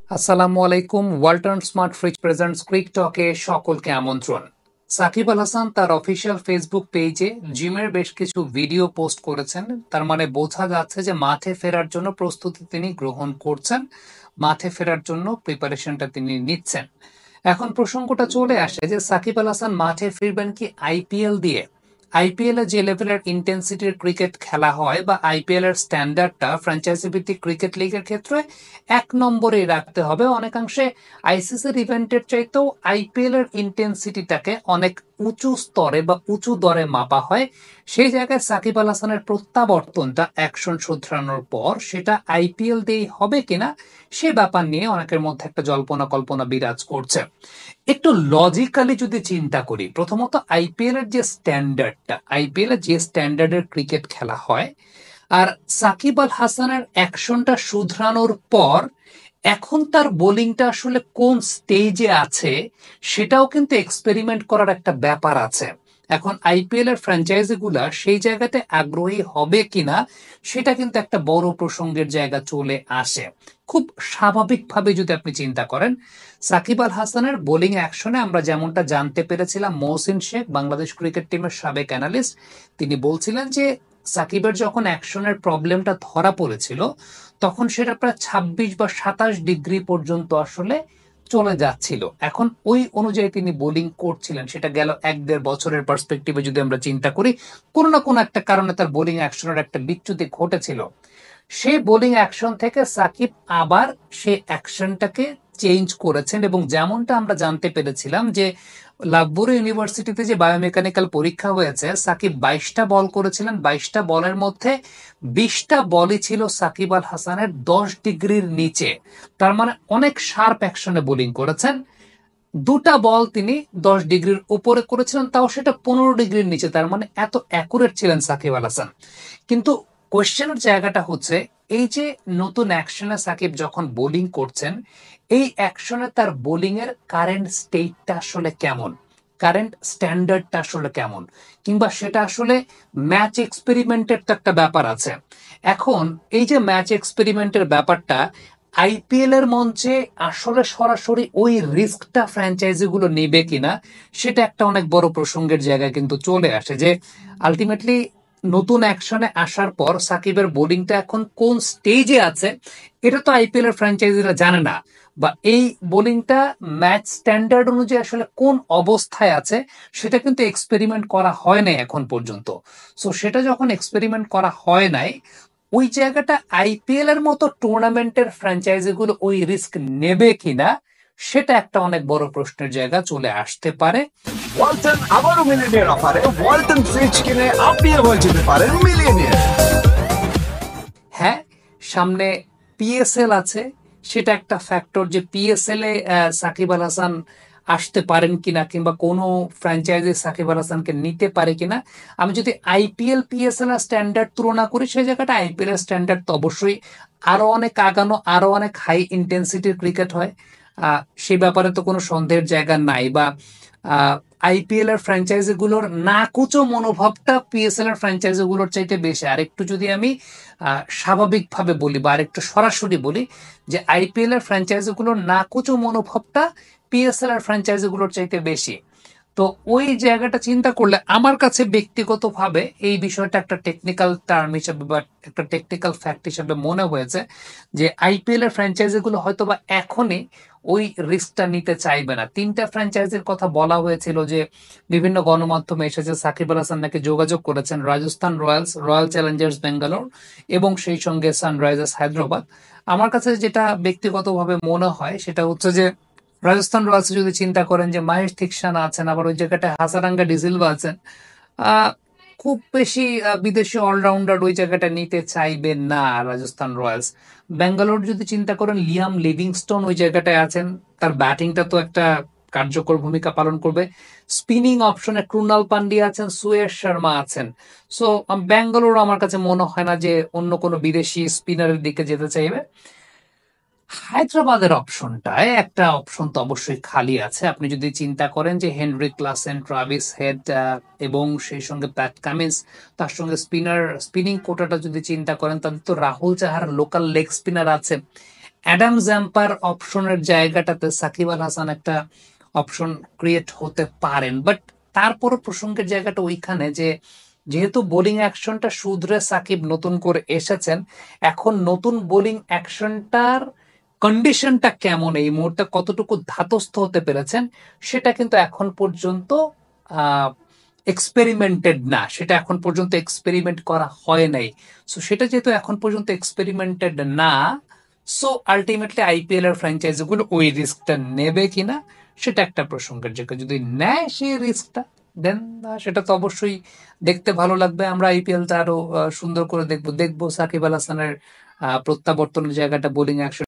আসসালামু আলাইকুম। Walton smart fridge presents quick টকে সকলকে আমন্ত্রণ। সাকিব আল হাসান তার অফিসিয়াল ফেসবুক পেজে জিমের বেশ কিছু ভিডিও পোস্ট করেছেন। তার মানে বোঝা যাচ্ছে যে মাঠে ফেরার জন্য প্রস্তুতি তিনি গ্রহণ করছেন, মাঠে ফেরার জন্য প্রিপারেশনটা তিনি নিচ্ছেন। এখন প্রসঙ্গটা চলে আসে যে সাকিব আল হাসান মাঠে ফিরবেন কি আইপিএল দিয়ে। আইপিএল এ যে লেভেলের ইন্টেন্সিটির ক্রিকেট খেলা হয় বা আইপিএল এর স্ট্যান্ডার্ডটা ফ্র্যাঞ্চাইজি ভিত্তিক ক্রিকেট লিগের ক্ষেত্রে এক নম্বরে রাখতে হবে। অনেকাংশে আইসিসির ইভেন্টের চাইতেও আইপিএল এর ইন্টেন্সিটিটাকে অনেক উঁচু স্তরে বা উঁচু দরে মাপা হয়। সেই জায়গায় সাকিব আল হাসানের প্রত্যাবর্তনটা অ্যাকশন শুধরানোর পর সেটা আইপিএল দিয়েই হবে কিনা সে ব্যাপার নিয়ে অনেকের মধ্যে একটা জল্পনা কল্পনা বিরাজ করছে। একটু লজিক্যালি যদি চিন্তা করি, প্রথমত আইপিএল এর যে স্ট্যান্ডার্ডটা, আইপিএল এর যে স্ট্যান্ডার্ডের ক্রিকেট খেলা হয় আর সাকিব আল হাসানের অ্যাকশনটা শুধরানোর পর এখন তার বোলিংটা আসলে কোন স্টেজে আছে সেটাও কিন্তু এক্সপেরিমেন্ট করার একটা ব্যাপার আছে। এখন আইপিএল এর ফ্র্যাঞ্চাইজিগুলা সেই জায়গাতে আগ্রহী হবে কিনা সেটা কিন্তু একটা বড় প্রসঙ্গের জায়গা চলে আসে। খুব স্বাভাবিকভাবে যদি আপনি চিন্তা করেন, সাকিব আল হাসানের বোলিং অ্যাকশনে আমরা যেমনটা জানতে পেরেছিলাম, মহসিন শেখ বাংলাদেশ ক্রিকেট টিমের সাবেক অ্যানালিস্ট, তিনি বলছিলেন যে সাকিবের যখন অ্যাকশনের প্রবলেমটা ধরা পড়েছিল তখন সেটা প্রায় ২৬ বা ২৭ ডিগ্রি পর্যন্ত আসলে চলে যাচ্ছিল। এখন ওই অনুযায়ী তিনি বোলিং করছিলেন, সেটা গেল ১-১.৫ বছরের পার্সপেক্টিভে যদি আমরা চিন্তা করি, কোনো না কোনো একটা কারণে তার বোলিং অ্যাকশনের একটা বিচ্যুতি ঘটেছিল। সেই বোলিং অ্যাকশন থেকে সাকিব আবার সেই অ্যাকশনটাকে চেঞ্জ করেছেন এবং যেমনটা আমরা জানতে পেরেছিলাম যে লাভবুরু ইউনিভার্সিটিতে যে বায়োমেকানিক্যাল পরীক্ষা হয়েছে, সাকিব ২২টা বল করেছিলেন, ২২টা বলের মধ্যে ২০টা বলই ছিল সাকিব আল হাসানের ১০ ডিগ্রির নিচে। তার মানে অনেক শার্প অ্যাকশনে বোলিং করেছেন। দুটা বল তিনি ১০ ডিগ্রির উপরে করেছিলেন, তাও সেটা ১৫ ডিগ্রির নিচে। তার মানে এত অ্যাকুরেট ছিলেন সাকিব আল হাসান। কিন্তু কোয়েশ্চেনের জায়গাটা হচ্ছে, এই যে নতুন অ্যাকশনে সাকিব যখন বোলিং করছেন, এই অ্যাকশনে তার বোলিং এর কারেন্ট স্টেটটা আসলে কেমন, কারেন্ট স্ট্যান্ডার্ডটা আসলে কেমন, কিংবা সেটা আসলে ম্যাচ এক্সপেরিমেন্টের তো একটা ব্যাপার আছে। এখন এই যে ম্যাচ এক্সপেরিমেন্টের ব্যাপারটা, আইপিএল এর মঞ্চে আসলে সরাসরি ওই রিস্কটা ফ্র্যাঞ্চাইজি গুলো নেবে কিনা সেটা একটা অনেক বড় প্রসঙ্গের জায়গায় কিন্তু চলে আসে। যে আলটিমেটলি নতুন অ্যাকশনে আসার পর সাকিবের বোলিংটা এখন কোন স্টেজে আছে এটা তো আইপিএল এর ফ্র্যাঞ্চাইজিরা জানে না, বা এই বোলিংটা ম্যাচ স্ট্যান্ডার্ড অনুযায়ী আসলে কোন অবস্থায় আছে সেটা কিন্তু এক্সপেরিমেন্ট করা হয় নাই এখন পর্যন্ত। সো সেটা যখন এক্সপেরিমেন্ট করা হয় নাই, ওই জায়গাটা আইপিএল এর মতো টুর্নামেন্টের ফ্র্যাঞ্চাইজিগুলো ওই রিস্ক নেবে কিনা সেটা একটা অনেক বড় প্রশ্নের জায়গা চলে আসতে পারে। ওয়ালটন আবারও মিলিয়নিয়ার অফারে ওয়ালটন ফ্রিজ কিনে আপনিও হয়ে যেতে পারেন মিলিয়নিয়ার। হ্যাঁ, সামনে পিএসএল আছে, সেটা একটা ফ্যাক্টর যে পিএসএল এ সাকিব আল হাসান আসতে পারেন কিনা কিংবা কোনো ফ্র্যাঞ্চাইজি সাকিব আল হাসানকে নিতে পারে কিনা। আমি যদি আইপিএল পিএসএল এর স্ট্যান্ডার্ড তুলনা করি, সেই জায়গাটা আইপিএল এর স্ট্যান্ডার্ড তো অবশ্যই আরো অনেক আগানো, আরো অনেক হাই ইন্টেন্সিটির ক্রিকেট হয়। সেই ব্যাপারে তো কোনো সন্দেহের জায়গা নাই। বা আইপিএল এর ফ্র্যাঞ্চাইজি গুলোর নাকুচো মনোভাবটা পিএসএল এর ফ্র্যাঞ্চাইজি গুলোর চাইতে বেশি। আর একটু যদি আমি স্বাভাবিকভাবে বলি বা আরেকটু সরাসরি বলি, যে আইপিএল এর ফ্র্যাঞ্চাইজি গুলোর নাকুচো মনোভাবটা পিএসএল এর ফ্র্যাঞ্চাইজি গুলোর চাইতে বেশি। তো ওই জায়গাটা চিন্তা করলে আমার কাছে ব্যক্তিগতভাবে এই বিষয়টা একটা টেকনিক্যাল টার্ম হিসেবে বা একটা টেকনিক্যাল ফ্যাক্ট হিসেবে মনে হয়েছে যে আইপিএল এর ফ্র্যাঞ্চাইজি গুলো হয়তো বা এখনই ওই রিস্কটা নিতে চাইবে না। ৩টা ফ্র্যাঞ্চাইজির কথা বলা হয়েছিল, যে বিভিন্ন গণমাধ্যমে এসেছে সাকিব আল হাসান নাকি যোগাযোগ করেছেন Rajasthan Royals, royal Challengers Bangalore এবং সেই সঙ্গে সানরাইজার্স হায়দ্রাবাদ। আমার কাছে যেটা ব্যক্তিগতভাবে মনে হয় সেটা হচ্ছে যে রাজস্থান রয়্যালস যদি চিন্তা করেন যে মাহেশ থিকসানা আছেন, আবার ওই জায়গাটায় হাসারাঙ্গা ডিসিলভা আছেন, আহ, খুব বেশি বিদেশি অলরাউন্ডার ওই জায়গাটা নিতে চাইবেন না রাজস্থান রয়্যালস। ব্যাঙ্গালোর যদি চিন্তা করেন, লিয়াম লিভিংস্টোন ওই জায়গাটায় আছেন, তার ব্যাটিংটা তো একটা কার্যকর ভূমিকা পালন করবে। স্পিনিং অপশনে ক্রুনাল পান্ডিয়া আছেন, সুয়েশ শর্মা আছেন। সো ব্যাঙ্গালোর আমার কাছে মনে হয় না যে অন্য কোনো বিদেশি স্পিনারের দিকে যেতে চাইবে। হায়দ্রাবাদের অপশনটায় একটা অপশন তো অবশ্যই খালি আছে। আপনি যদি চিন্তা করেন যে হেনরি ক্লাসেন, ট্রাভিস হেড এবং সেই সঙ্গে প্যাট কামিন্স, তার সঙ্গে স্পিনিং কোটাটা যদি চিন্তা করেন, তাদের তো Rahul Chahar local leg spinner আছে। অ্যাডাম জ্যাম্পার অপশনের জায়গাটাতে সাকিব আল হাসান একটা অপশন ক্রিয়েট হতে পারেন, বাট তারপরও প্রসঙ্গের জায়গাটা ওইখানে যে যেহেতু বোলিং অ্যাকশনটা শুধরে সাকিব নতুন করে এসেছেন, এখন নতুন বোলিং অ্যাকশনটার কন্ডিশনটা কেমন, এই মুহূর্তে কতটুকু ধাতস্থ হতে পেরেছেন, সেটা কিন্তু এখন পর্যন্ত এক্সপেরিমেন্টেড না, সেটা এখন পর্যন্ত এক্সপেরিমেন্ট করা হয় নাই। সো সেটা যেহেতু এখন পর্যন্ত এক্সপেরিমেন্টেড না, সো আলটিমেটলি আইপিএল এর ফ্র্যাঞ্চাইজিগুলো ওই রিস্কটা নেবে কিনা সেটা একটা প্রসঙ্গের জায়গা। যদি নেয় সেই রিস্কটা, দেন সেটা তো অবশ্যই দেখতে ভালো লাগবে। আমরা আইপিএলটা আরো সুন্দর করে দেখবো সাকিব আল হাসানের প্রত্যাবর্তনের জায়গাটা, বোলিং অ্যাকশন